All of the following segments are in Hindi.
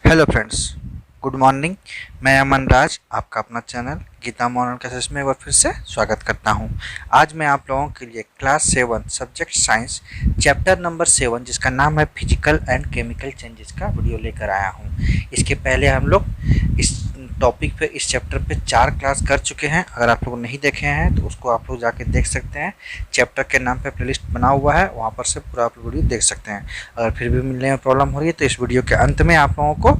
Hello friends, good morning. मैं अमन राज, आपका अपना चैनल गीता मॉडर्न क्लासेस में एक बार फिर से स्वागत करता हूं। आज मैं आप लोगों के लिए class 7 subject science chapter number 7 जिसका नाम है फिजिकल एंड केमिकल चेंजेस का वीडियो लेकर आया हूं। इसके पहले हम लोग इस टॉपिक पे इस चैप्टर पे 4 क्लास कर चुके हैं। अगर आप लोग नहीं देखे हैं तो उसको आप लोग जाके देख सकते हैं। चैप्टर के नाम पे प्लेलिस्ट बना हुआ है, वहाँ पर से पूरा आप लोग वीडियो देख सकते हैं। अगर फिर भी मिलने में प्रॉब्लम हो रही है तो इस वीडियो के अंत में आप लोगों को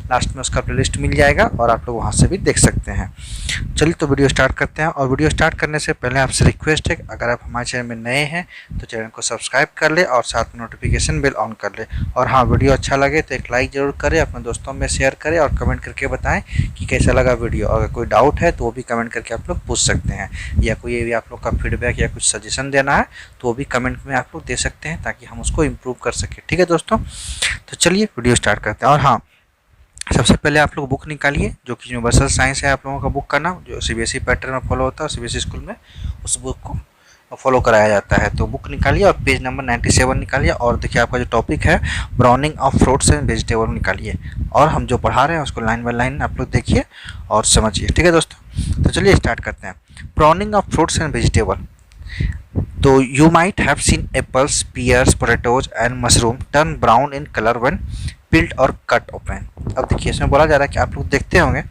लास्ट में उसका प्लेलिस्ट मिल जाएगा और आप लोग वहाँ से भी देख सकते हैं। चलिए तो वीडियो स्टार्ट करते हैं। और वीडियो स्टार्ट करने से पहले आपसे रिक्वेस्ट है, अगर आप हमारे चैनल में नए हैं तो चैनल को सब्सक्राइब कर ले और साथ में नोटिफिकेशन बेल ऑन कर ले। और हाँ, वीडियो अच्छा लगे तो एक लाइक ज़रूर करें, अपने दोस्तों में शेयर करें और कमेंट करके बताएं कि कैसा लगा वीडियो। अगर कोई डाउट है तो वो भी कमेंट करके आप लोग पूछ सकते हैं, या कोई भी आप लोग का फीडबैक या कुछ सजेशन देना है तो वो भी कमेंट में आप लोग दे सकते हैं ताकि हम उसको इम्प्रूव कर सकें। ठीक है दोस्तों, तो चलिए वीडियो स्टार्ट करते हैं। और हाँ, सबसे पहले आप लोग बुक निकालिए, जो कि यूनिवर्सल साइंस है आप लोगों का बुक का नाम, जो सीबीएसई पैटर्न में फॉलो होता है, सीबीएसई स्कूल में उस बुक को फॉलो कराया जाता है। तो बुक निकालिए और पेज नंबर 97 निकालिए और देखिए आपका जो टॉपिक है browning of fruits and vegetable निकालिए। और हम जो पढ़ा रहे हैं उसको लाइन बाय लाइन आप लोग देखिए और समझिए। ठीक है दोस्तों, तो चलिए स्टार्ट करते हैं। Browning of fruits and vegetable. तो you might have seen apples, pears, potatoes and mushroom turn brown in color when peeled or cut open। अब देखिए इसमें बोला जा रहा है कि आप लोग देखते होंगे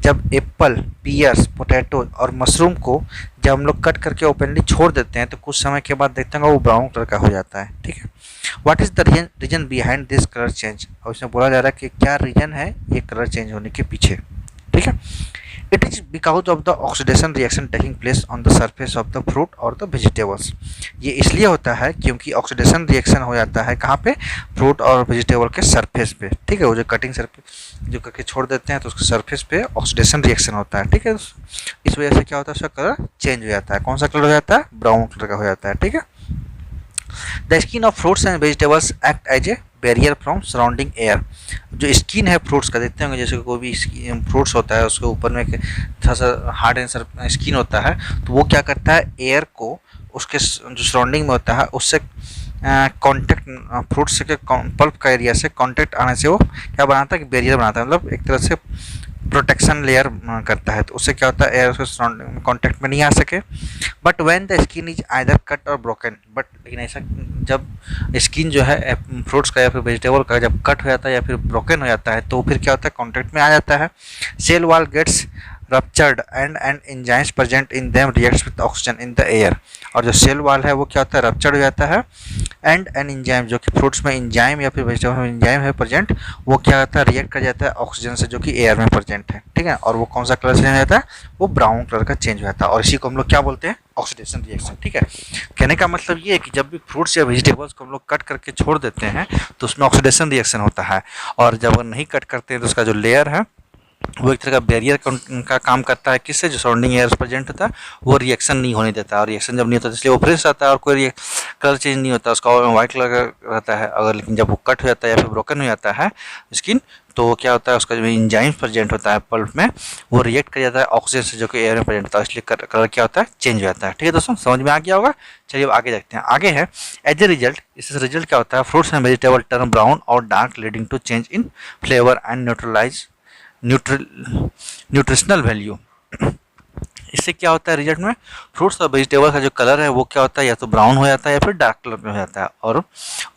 जब एप्पल, पियर्स, पोटैटो और मशरूम को जब हम लोग कट करके ओपनली छोड़ देते हैं तो कुछ समय के बाद देखते होंगे वो ब्राउन कलर का हो जाता है। ठीक है, what is the reason behind this colour change. और इसमें बोला जा रहा है कि क्या रीजन है ये कलर चेंज होने के पीछे। ठीक है, it is because of the oxidation reaction taking place on the surface of the fruit or the vegetables। ये इसलिए होता है क्योंकि ऑक्सीडेशन रिएक्शन हो जाता है कहाँ पे, फ्रूट और वेजिटेबल के सरफेस पे। ठीक है, वो जो कटिंग सरफेस जो करके छोड़ देते हैं तो उसके सरफेस पे ऑक्सीडेशन रिएक्शन होता है। ठीक है, इस वजह से क्या होता है, उसका कलर चेंज हो जाता है। कौन सा कलर हो जाता है, ब्राउन कलर का हो जाता है। ठीक है, the skin of fruits and vegetables act as a barrier from surrounding air. जो स्किन है फ्रूट्स का, देखते होंगे जैसे कोई भी फ्रूट्स होता है उसके ऊपर में एक थोड़ा सा हार्ड एंड स्किन होता है, तो वो क्या करता है, एयर को उसके जो सराउंडिंग में होता है उससे कांटेक्ट, फ्रूट्स के पल्प का एरिया से कांटेक्ट आने से वो क्या बनाता है कि बैरियर बनाता है, मतलब एक तरह से प्रोटेक्शन लेयर करता है। तो उससे क्या होता है, एयर उसके कांटेक्ट में नहीं आ सके। But when the skin is either cut और ब्रोकन, बट लेकिन ऐसा जब स्किन जो है फ्रूट्स का या फिर वेजिटेबल का जब कट हो जाता है या फिर ब्रोकन हो जाता है तो फिर क्या होता है, कांटेक्ट में आ जाता है। Cell wall gets ruptured and enzymes present in them reacts with oxygen in the air. और जो सेल वॉल है वो क्या होता है, रप्चर्ड हो जाता है। एंड एन एंजाइम, जो कि फ्रूट्स में एंजाइम या फिर वेजिटेबल में एंजाइम है प्रेजेंट, वो क्या होता है, रिएक्ट कर जाता है ऑक्सीजन से जो कि एयर में प्रेजेंट है। ठीक है, और वो कौन सा कलर चेंज हो जाता है, वो ब्राउन कलर का चेंज हो जाता है। और इसी को हम लोग क्या बोलते हैं, ऑक्सीडेशन रिएक्शन। ठीक है, कहने का मतलब ये है कि जब भी फ्रूट्स या वेजिटेबल्स को हम लोग कट करके छोड़ देते हैं तो उसमें ऑक्सीडेशन रिएक्शन होता है। और जब नहीं कट करते हैं तो उसका जो लेयर है वो एक तरह का बैरियर का काम करता है, किससे, जो सराउंडिंग एयर प्रेजेंट होता है वो रिएक्शन नहीं होने देता। और रिएक्शन जब नहीं होता इसलिए वो फ्रेश आता है और कोई कलर चेंज नहीं होता, उसका वाइट कलर का रहता है। अगर लेकिन जब वो कट हो जाता है या फिर ब्रोकन हो जाता है स्किन, तो क्या होता है, उसका जो एंजाइम्स प्रेजेंट होता है पल्प में वो रिएक्ट कर जाता है ऑक्सीजन से जो कि एयर में प्रेजेंट होता है, इसलिए कलर क्या होता है, चेंज हो जाता है। ठीक है दोस्तों, समझ में आ गया होगा। चलिए अब आगे देखते हैं। आगे है एज ए रिजल्ट, इससे रिजल्ट क्या होता है, fruits and vegetable turn brown और dark leading to change in flavour and nutritional value. इससे क्या होता है, रिजल्ट में फ्रूट्स और वेजिटेबल का जो कलर है वो क्या होता है, या तो ब्राउन हो जाता है या फिर डार्क कलर में हो जाता है, और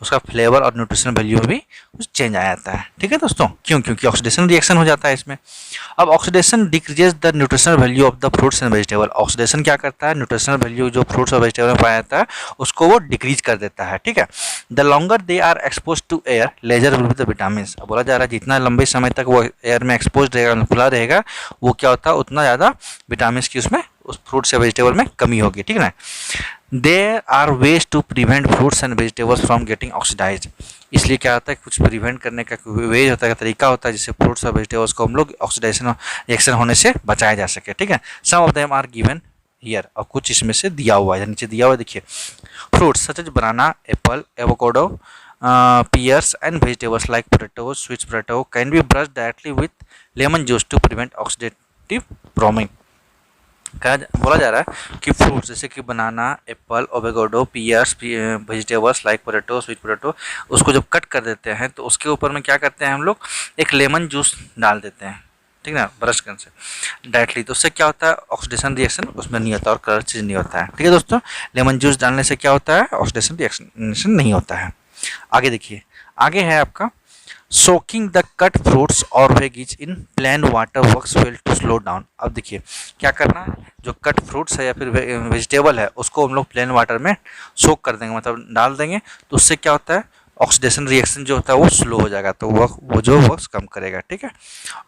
उसका फ्लेवर और न्यूट्रिशनल वैल्यू में भी कुछ चेंज आ जाता है। ठीक है दोस्तों, क्यों, क्योंकि ऑक्सीडेशन रिएक्शन हो जाता है इसमें। अब oxidation decreases the nutritional value of the fruits and vegetable. Oxidation क्या करता है, न्यूट्रिशनल वैल्यू जो फ्रूट्स और वेजिटेबल में पाया जाता है उसको वो डिक्रीज कर देता है। ठीक है, the longer they are expose to air lesser will be the vitamin. बोला जा रहा है जितना लंबे समय तक वो एयर में एक्सपोज रहेगा, खुला रहेगा, वो क्या होता है, उतना ज़्यादा विटामिन की उसमें उस फ्रूट्स या वेजिटेबल में कमी होगी। ठीक है ना, there are ways to prevent fruits and vegetables from getting oxidise. इसलिए क्या होता है, कुछ प्रिवेंट करने का वेज होता है, तरीका होता है जिससे फ्रूट्स और वेजिटेबल्स को हम लोग ऑक्सीडाइजेशन रिएक्शन होने से बचाया जा सके। ठीक है, some of them are given here, और कुछ इसमें से दिया हुआ है, नीचे दिया हुआ है देखिए। Fruits such as banana, apple, avocado, pears and vegetables like potatoes, sweet potato can be brushed directly with lemon juice to prevent oxidative broming। बोला जा रहा है कि फ्रूट्स जैसे कि banana, apple, avocado, pears, vegetables like potato, sweet potato, उसको जब कट कर देते हैं तो उसके ऊपर में क्या करते हैं हम लोग, एक लेमन जूस डाल देते हैं, ठीक है ना, ब्रश गन से डायरेक्टली। तो उससे क्या होता है, ऑक्सीडेशन रिएक्शन उसमें नहीं होता और कलर चेंज नहीं होता है। ठीक है दोस्तों, लेमन जूस डालने से क्या होता है, ऑक्सीडेशन रिएक्शन नहीं होता है। आगे देखिए, आगे है आपका सोकिंग द कट फ्रूट्स और veggies in plain water works well to slow down. अब देखिए क्या करना है, जो कट फ्रूट्स है या फिर वेजिटेबल है उसको हम लोग प्लेन वाटर में सोक कर देंगे, मतलब डाल देंगे, तो उससे क्या होता है, ऑक्सीडेशन रिएक्शन जो होता है वो स्लो हो जाएगा, तो वो जो वर्क्स कम करेगा। ठीक है,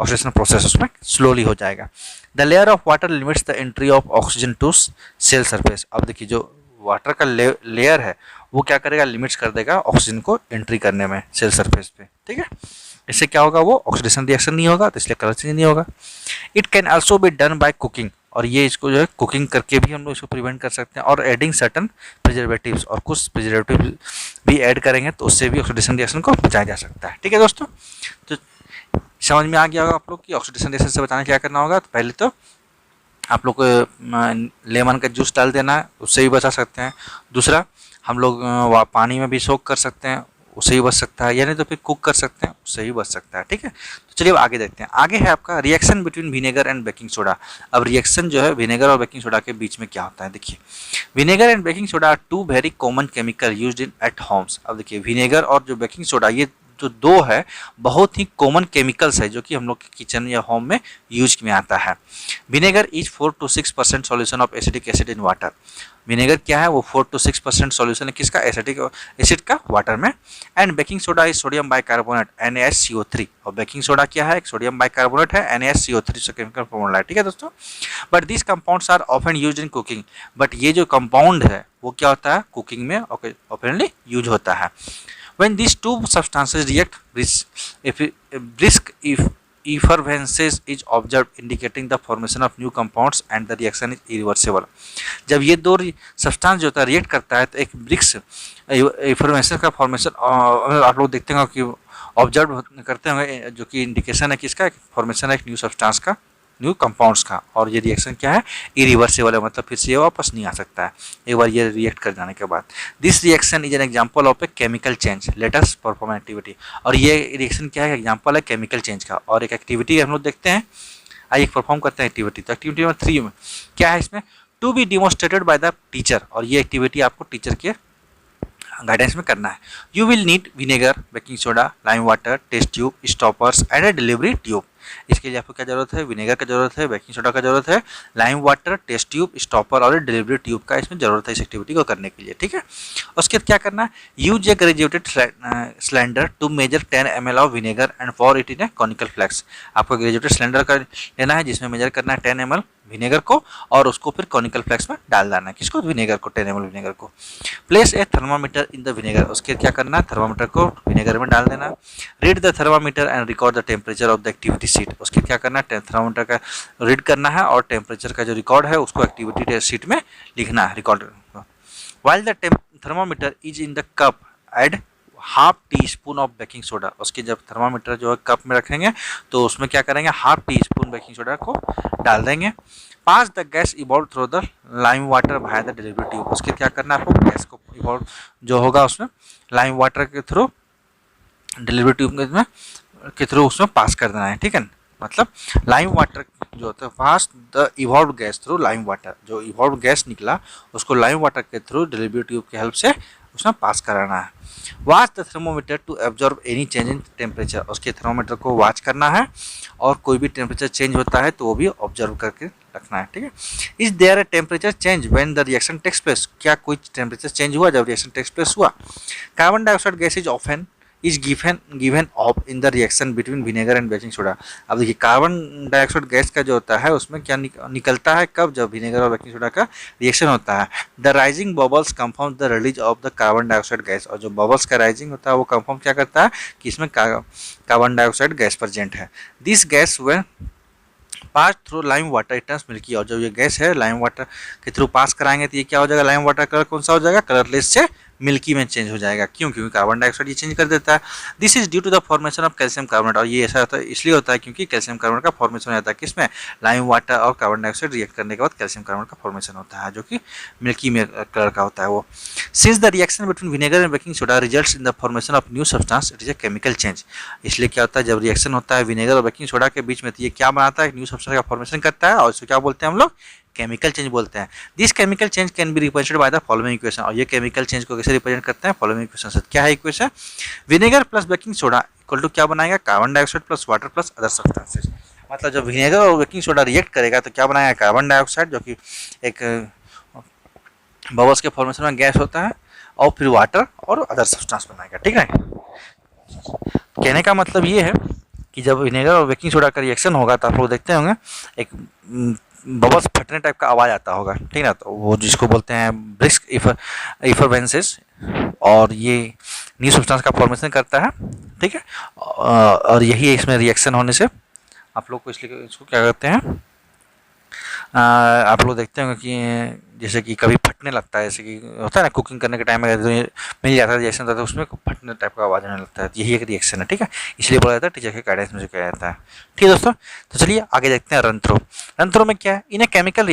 ऑक्सीडेशन प्रोसेस उसमें स्लोली हो जाएगा। The layer of water limits the entry of oxygen to cell surface. अब देखिए जो वाटर का लेयर है वो क्या करेगा, लिमिट्स कर देगा ऑक्सीजन को एंट्री करने में सेल सरफेस पे। ठीक है, इससे क्या होगा, वो ऑक्सीडेशन रिएक्शन नहीं होगा, तो इसलिए कलर चेंज नहीं होगा। It can also be done by cooking, और ये इसको जो है कुकिंग करके भी हम लोग इसको प्रिवेंट कर सकते हैं, और एडिंग सर्टन प्रिजर्वेटिव्स, और कुछ प्रिजर्वेटिव भी ऐड करेंगे तो उससे भी ऑक्सीडेशन रिएक्शन को बचाया जा सकता है। ठीक है दोस्तों, तो समझ में आ गया होगा आप लोग कि ऑक्सीडेशन रिएक्शन से बचाने क्या करना होगा। तो पहले तो आप लोग को लेमन का जूस डाल देना है, उससे भी बचा सकते हैं। दूसरा, हम लोग पानी में भी सोक कर सकते हैं, उससे भी बच सकता है, यानी तो फिर कुक कर सकते हैं, उससे भी बच सकता है। ठीक है, तो चलिए अब आगे देखते हैं। आगे है आपका reaction between vinegar and baking soda. अब रिएक्शन जो है विनेगर और बेकिंग सोडा के बीच में क्या होता है, देखिए vinegar and baking soda are two very common chemical used in at homes. अब देखिए विनेगर और जो बेकिंग सोडा, ये जो दो है बहुत ही कॉमन केमिकल्स है जो कि हम लोग के किचन या होम में यूज में आता है। Vinegar is 4 to 6% solution of acidic acid in water. Vinegar क्या है, वो 4 to 6% सॉल्यूशन है किसका, एसिडिक एसिड का वाटर में। And baking soda is sodium bicarbonate NaSCO3, और बेकिंग सोडा क्या है, एक सोडियम बाइकार्बोनेट है, NaSCO3 से केमिकल फॉर्मूला है। ठीक है दोस्तों, but this compounds are often used in cooking. But ये जो कंपाउंड है वो क्या होता है, कुकिंग में ओपनली यूज होता है। When these two substances react, brisk effervescence is observed, indicating the formation of new compounds and the reaction is irreversible. जब ये दो सब्सटेंस जो होता है रिएक्ट करता है तो एक ब्रिक्स इफॉर्मेशन का फॉर्मेशन आप लोग देखते होंगे कि ऑब्जर्व करते होंगे, जो कि इंडिकेशन है किसका, फॉर्मेशन है एक न्यू सब्सटेंस का, न्यू कंपाउंड्स का। और ये रिएक्शन क्या है, इरिवर्सिबल है, मतलब फिर से ये वापस नहीं आ सकता है एक बार ये रिएक्ट कर जाने के बाद। This reaction is an example of A chemical change, let us perform activity. और ये रिएक्शन क्या है, एग्जांपल है केमिकल चेंज का। और एक एक्टिविटी हम लोग देखते हैं, आइए परफॉर्म करते हैं एक्टिविटी। तो एक्टिविटी नंबर 3 में क्या है, इसमें to be demonstrated by the teacher, और ये एक्टिविटी आपको टीचर के गाइडेंस में करना है। You will need vinegar, baking soda, lime water, test tube, stoppers and a delivery tube. इसके लिए आपको क्या जरूरत है, विनेगर का जरूरत है, बेकिंग सोडा का जरूरत है, lime water, test tube, stopper और डिलीवरी ट्यूब का इसमें जरूरत है इस एक्टिविटी को करने के लिए। ठीक है, उसके बाद क्या करना है, use a graduated cylinder to measure 10 ml of vinegar and for it in a conical flask. आपको ग्रेजुएटेड सिलेंडर का लेना है जिसमें मेजर करना है 10 ml विनेगर को, और उसको फिर कॉनिकल फ्लैक्स में डाल देना है, किसको, विनेगर को, 10 ml विनेगर को। Place a thermometer in the vinegar, उसके क्या करना है, थर्मामीटर को विनेगर में डाल देना। Read the thermometer and record the temperature of the activity sheet, उसके क्या करना है, थर्मामीटर का रीड करना है और टेम्परेचर का जो रिकॉर्ड है उसको एक्टिविटी शीट में लिखना है, record. While the thermometer is in the cup, add half tea spoon of baking soda. उसके जब थर्मामीटर जो है कप में रखेंगे तो उसमें क्या करेंगे, half teaspoon baking soda को डाल देंगे। Pass the gas evolve through the lime water by the delivery tube, उसके क्या करना है, आपको गैस को इवॉल्व जो होगा उसमें लाइम वाटर के थ्रू डिलीवरी ट्यूब के थ्रू उसमें पास कर देना है। ठीक है, मतलब लाइम वाटर जो होता है, pass the evolve gas through lime water, जो इवॉल्व गैस निकला उसको लाइम वाटर के थ्रू डिलीवरी ट्यूब की हेल्प से उसमें पास कराना है। Watch the thermometer to observe any change in temperature, उसके थर्मोमीटर को वॉच करना है और कोई भी टेम्परेचर चेंज होता है तो वो भी ऑब्जर्व करके रखना है। ठीक है, is there a temperature change when the reaction takes place, क्या कोई टेम्परेचर चेंज हुआ जब रिएक्शन टेक्स प्लेस हुआ। Carbon dioxide gas is often is given off in the reaction between vinegar and baking soda. अब देखिए कार्बन डाइऑक्साइड गैस का जो होता है उसमें क्या निकलता है, कब, जब विनेगर और बेकिंग सोडा का रिएक्शन होता है। The rising bubbles confirm the release of the carbon dioxide gas, और जो बबल्स का राइजिंग होता है वो कंफर्म क्या करता है कि इसमें कार्बन डाइऑक्साइड गैस प्रेजेंट है। This gas when pass through lime water it turns milky, और जब ये गैस है लाइम वाटर के थ्रू पास कराएंगे तो ये क्या हो जाएगा, लाइम वाटर कलर कौन सा हो जाएगा, कलरलेस से मिल्की में चेंज हो जाएगा। क्यों? क्योंकि कार्बन डाइऑक्साइड ये चेंज कर देता है। This is due to the formation of calcium carbonate, और ये ऐसा होता है इसलिए होता है क्योंकि कैल्शियम कार्बोनेट का फॉर्मेशन हो जाता है किसमें, लाइम वाटर और कार्बन डाइऑक्साइड रिएक्ट करने के बाद कैल्शियम कार्बोनेट का फॉर्मेशन होता है जो कि मिल्की में कलर का होता है वो। Since the reaction between vinegar and baking soda results in the formation of new substance, it is a chemical change. इसलिए क्या होता है, जब रिएक्शन होता है विनेगर और बेकिंग सोडा के बीच में, तो ये क्या बनाता है, न्यू सब्सटेंस का फॉर्मेशन करता है, और इसको क्या बोलते हैं हम लोग, केमिकल चेंज बोलते हैं। This chemical change can be represented by the following equation, और ये केमिकल चेंज को कैसे रिप्रेजेंट करते हैं, फॉलोइंग इक्वेशन से। क्या है equation, vinegar plus baking soda equal to क्या बनाएगा, carbon dioxide plus water plus other substances. मतलब जब विनेगर और बेकिंग सोडा रिएक्ट करेगा तो क्या बनाएगा, कार्बन डाइऑक्साइड जो कि एक बबल्स के फॉर्मेशन में गैस होता है, और फिर वाटर और अदर सब्सटेंस बनाएगा। ठीक है, कहने का मतलब ये है कि जब विनेगर और बेकिंग सोडा का रिएक्शन होगा तो आप लोग देखते होंगे एक बबल्स फटने टाइप का आवाज़ आता होगा, ठीक है, तो वो जिसको बोलते हैं ब्रिस्क इफरवेंसेस, और ये न्यू सब्सटेंस का फॉर्मेशन करता है। ठीक है, और यही इसमें रिएक्शन होने से आप लोग को इसलिए इसको क्या करते हैं, आप लोग देखते होंगे कि जैसे कि कभी फटने लगता है, जैसे कि होता है ना कुकिंग करने के टाइम में मिल जाता है रिएक्शन होता है, उसमें फटने टाइप का आवाज़ आने लगता है, यही एक रिएक्शन है। ठीक है, इसलिए बोला जाता है टीचर के गाइडेंस में जो कहा जाता है। ठीक है दोस्तों, तो चलिए आगे देखते हैं रन थ्रो। रन थ्रो में क्या है, इन ए केमिकल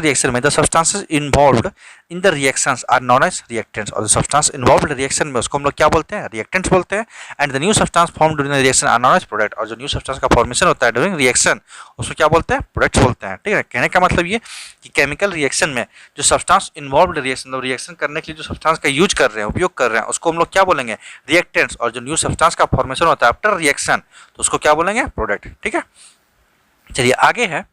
रिएक्शन में the substances involved in the reactions are known as reactants, और सब्सटेंस इन्वॉल्व्ड रिएक्शन में उसको हम लोग क्या बोलते हैं, रिएक्टेंट्स बोलते हैं। And the new substance form during the reaction are known as product, और जो न्यू सब्सटेंस का फॉर्मेशन होता है ड्यूरिंग रिएक्शन उसको क्या बोलते हैं, प्रोडक्ट्स बोलते हैं। ठीक है, कहने का मतलब ये कि केमिकल रिएक्शन में जो सब्सटेंस इन्वॉल्व्ड रिएक्शन, मतलब रिएक्शन करने के लिए जो सब्सटेंस का यूज कर रहे हैं, उपयोग कर रहे हैं, उसको हम लोग क्या बोलेंगे, रिएक्टेंट्स, और जो न्यू सब्सटेंस का फॉर्मेशन होता है आफ्टर रिएक्शन तो उसको क्या बोलेंगे, प्रोडक्ट। ठीक है, चलिए आगे है,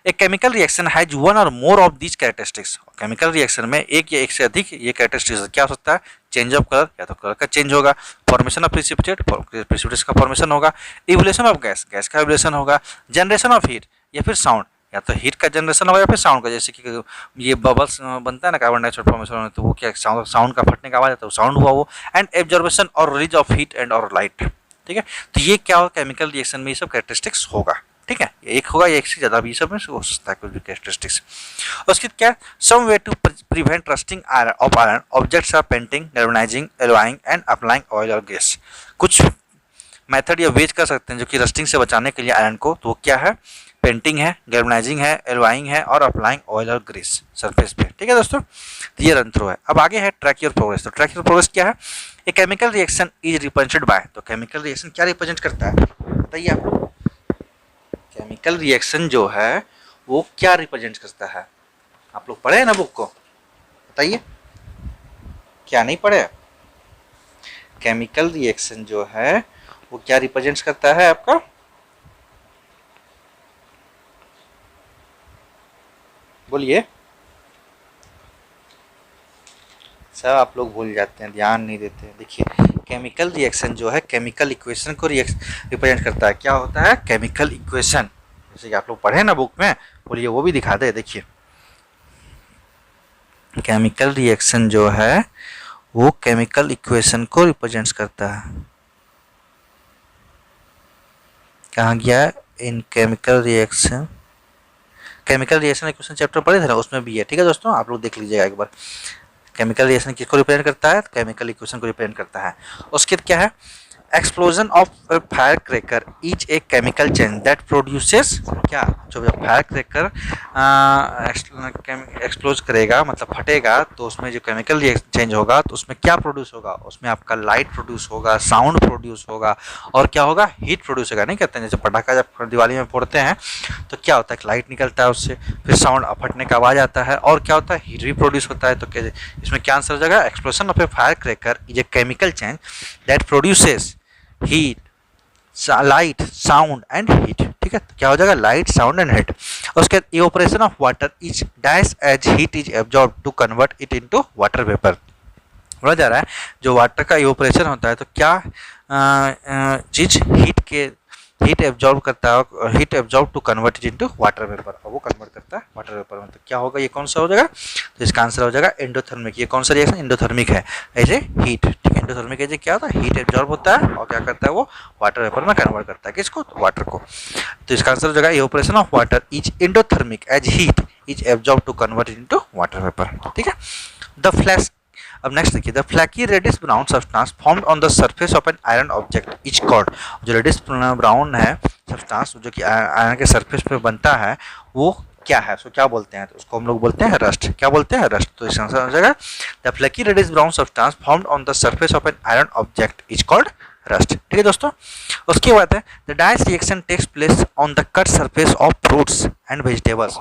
एक केमिकल रिएक्शन हैज वन और more of these characteristics. Chemical reaction में एक या एक से अधिक ये कैरेक्टरिस्टिक्स क्या हो सकता है, चेंज ऑफ कलर, या तो कलर का चेंज होगा, फॉर्मेशन ऑफ प्रेसिपिटेट का फॉर्मेशन होगा, इवोल्यूशन ऑफ गैस का इवोल्यूशन होगा, जनरेशन ऑफ हीट, या फिर साउंड, या तो हीट का जनरेशन होगा या फिर साउंड का। जैसे कि ये बबल्स बनता है ना कार्बन डाइऑक्साइड फॉर्मेशन होने, तो वो क्या साउंड का फटने का आवाज आता है, साउंड हुआ वो। एंड एब्जॉर्बेशन और रिलीज ऑफ हीट एंड और लाइट। ठीक है, तो ये क्या होगा, केमिकल रिएक्शन में ये सब कैरेक्टरिस्टिक्स होगा। ठीक है, एक होगा या एक से ज़्यादा भी सब में हो सकता है कुछ भी कैरेक्टरिस्टिक्स। उसके क्या, some way to prevent rusting of iron objects are painting, galvanizing, alloying and applying oil और गैस। कुछ मेथड या वेज कर सकते हैं जो कि रस्टिंग से बचाने के लिए आयरन को, तो वो क्या है, पेंटिंग है, गैल्वेनाइजिंग है, एलॉइंग है, और अप्लाइंग ऑयल और ग्रीस सरफेस पे। ठीक है दोस्तों, तो ये रन थ्रो है। अब आगे है ट्रैक योर प्रोग्रेस। तो ट्रैक योर प्रोग्रेस क्या है, a chemical reaction is represented bye, तो केमिकल रिएक्शन क्या रिप्रेजेंट करता है बताइए आप लोग, केमिकल रिएक्शन जो है वो क्या रिप्रेजेंट करता है, आप लोग पढ़े हैं ना बुक को, बताइए, क्या नहीं पढ़े, केमिकल रिएक्शन जो है वो क्या रिप्रेजेंट करता है आपका, बोलिए। सब आप लोग भूल जाते हैं, ध्यान नहीं देते हैं। देखिए केमिकल रिएक्शन जो है केमिकल इक्वेशन को रिप्रेजेंट करता है। क्या होता है, केमिकल इक्वेशन, जैसे कि आप लोग पढ़े ना बुक में, बोलिए वो भी दिखा दे। देखिए केमिकल रिएक्शन जो है वो केमिकल इक्वेशन को रिप्रेजेंट करता है। कहाँ गया, इन केमिकल रिएक्शन इक्वेशन चैप्टर पढ़े थे ना, उसमें भी है। ठीक है दोस्तों, आप लोग देख लीजिएगा एक बार। केमिकल रिएक्शन किसको रिप्रेजेंट करता है, केमिकल इक्वेशन को रिप्रेजेंट करता है। उसके बाद क्या है, explosion of fire cracker is a chemical change that produces, क्या, जो फायर क्रैकर एक्सप्लोज करेगा मतलब फटेगा, तो उसमें जो केमिकल चेंज होगा तो उसमें क्या प्रोड्यूस होगा, उसमें आपका लाइट प्रोड्यूस होगा, साउंड प्रोड्यूस होगा, और क्या होगा, हीट प्रोड्यूस होगा। नहीं कहते हैं जैसे पटाखा जब दिवाली में फोड़ते हैं तो क्या होता है, लाइट निकलता है उससे, फिर साउंड फटने का आवाज़ आता है, और क्या होता है, हीट भी प्रोड्यूस होता है। तो क्या इसमें क्या आंसर हो जाएगा, explosion of a fire cracker is a chemical change that produces heat, light, sound and heat. ठीक है, तो क्या हो जाएगा, लाइट, साउंड एंड हीट। उसके बाद evaporation of water is dash as heat is absorb to convert it into water vapour. बोला जा रहा है जो वाटर का इवेपोरेशन होता है तो क्या चीज हीट एब्जॉर्ब करता है, heat absorb to convert it into water vapour, और वो कन्वर्ट करता है वाटर वेपर में। तो क्या होगा, ये कौन सा हो जाएगा, तो इसका आंसर हो जाएगा एंडोथर्मिक। ये कौन सा रिएक्शन, एंडोथर्मिक है, एज ए हीट। ठीक है, एंडोथर्मिक एज ए क्या होता है, हीट एब्जॉर्ब होता है और क्या करता है, वो वाटर वेपर में कन्वर्ट करता है, किसको, तो वाटर को। तो इसका आंसर हो जाएगा evaporation of water is endothermic as heat is absorb to convert it into water vapour. ठीक है, द फ्लैश अब नेक्स्ट देखिए, the flaky reddish brown substance formed on the surface of an iron object is called. जो रेडिश ब्राउन है सब्सटेंस जो कि आयरन के सरफेस पे बनता है वो क्या है, उसको क्या बोलते हैं, तो उसको हम लोग बोलते हैं रस्ट। क्या बोलते हैं, रस्ट। तो इसका आंसर हो जाएगा the flaky reddish brown substance formed on the surface of an iron object is called rust. ठीक है दोस्तों, उसके बाद है the dice reaction takes place on the cut surface of fruits and vegetables.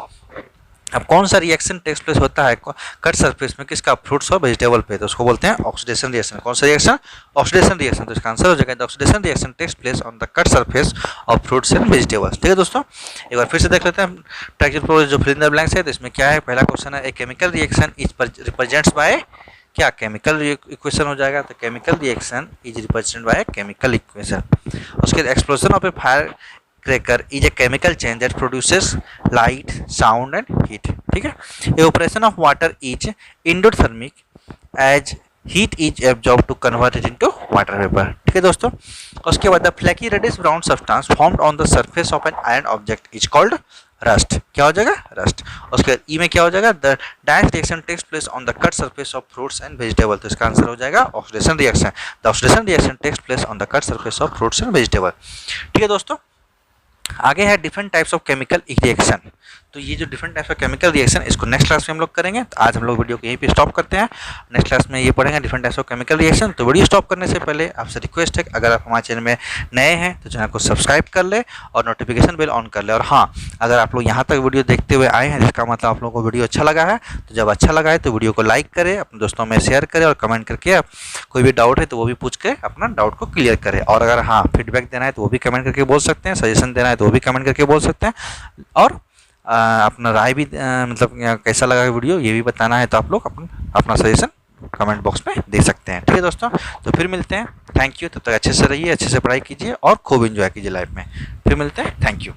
अब कौन सा रिएक्शन टेक्स प्लेस होता है कट सरफेस में, किसका, फ्रूट्स और वेजिटेबल पे, तो उसको बोलते हैं ऑक्सीडेशन रिएक्शन। कौन सा रिएक्शन, ऑक्सीडेशन रिएक्शन। तो इसका आंसर हो जाएगा the oxidation reaction takes place on the cut surface of fruits and vegetables. ठीक है दोस्तों, एक बार फिर से देख लेते हैं ट्रैक्चर जो फिल इन द ब्लैंक्स है। तो इसमें क्या है, पहला क्वेश्चन है a chemical reaction is represents by क्या, केमिकल इक्वेशन हो जाएगा। तो chemical reaction is represented by chemical equation. उसके बाद explosion of a fire cracker is a chemical change that produces light, sound and heat. ठीक है, evaporation of water is endothermic as heat is absorbed to convert it into water vapor। ठीक है दोस्तों, उसके बाद the flaky reddish brown substance formed on the surface of an iron object is called rust. क्या हो जाएगा, रस्ट। उसके बाद ई में क्या हो जाएगा, the dice reaction takes place on the cut surface of fruits and vegetable. तो इसका आंसर हो जाएगा oxidation reaction. The oxidation reaction takes place on the cut surface of fruits and vegetable. ठीक है दोस्तों, आगे है different types of chemical reaction. तो ये जो different types of chemical reaction इसको नेक्स्ट क्लास में हम लोग करेंगे। तो आज हम लोग वीडियो को यहीं पे स्टॉप करते हैं, नेक्स्ट क्लास में ये पढ़ेंगे different types of chemical reaction. तो वीडियो स्टॉप करने से पहले आपसे रिक्वेस्ट है कि अगर आप हमारे चैनल में नए हैं तो चैनल को सब्सक्राइब कर ले और नोटिफिकेशन बेल ऑन कर ले। और हाँ, अगर आप लोग यहाँ तक वीडियो देखते हुए आए हैं जिसका मतलब आप लोगों को वीडियो अच्छा लगा है, तो जब अच्छा लगा है तो वीडियो को लाइक करें, अपने दोस्तों में शेयर करें और कमेंट करके आप कोई भी डाउट है तो वो भी पूछ के अपना डाउट को क्लियर करें। और अगर हाँ फीडबैक देना है तो वो भी कमेंट करके बोल सकते हैं, सजेशन देना है तो वो भी कमेंट करके बोल सकते हैं। और अपना राय भी मतलब कैसा लगा वीडियो ये भी बताना है तो आप लोग अपना सजेशन कमेंट बॉक्स में दे सकते हैं। ठीक है दोस्तों, तो फिर मिलते हैं। Thank you. तब तक अच्छे से रहिए, अच्छे से पढ़ाई कीजिए और खूब एंजॉय कीजिए लाइफ में। फिर मिलते हैं। Thank you.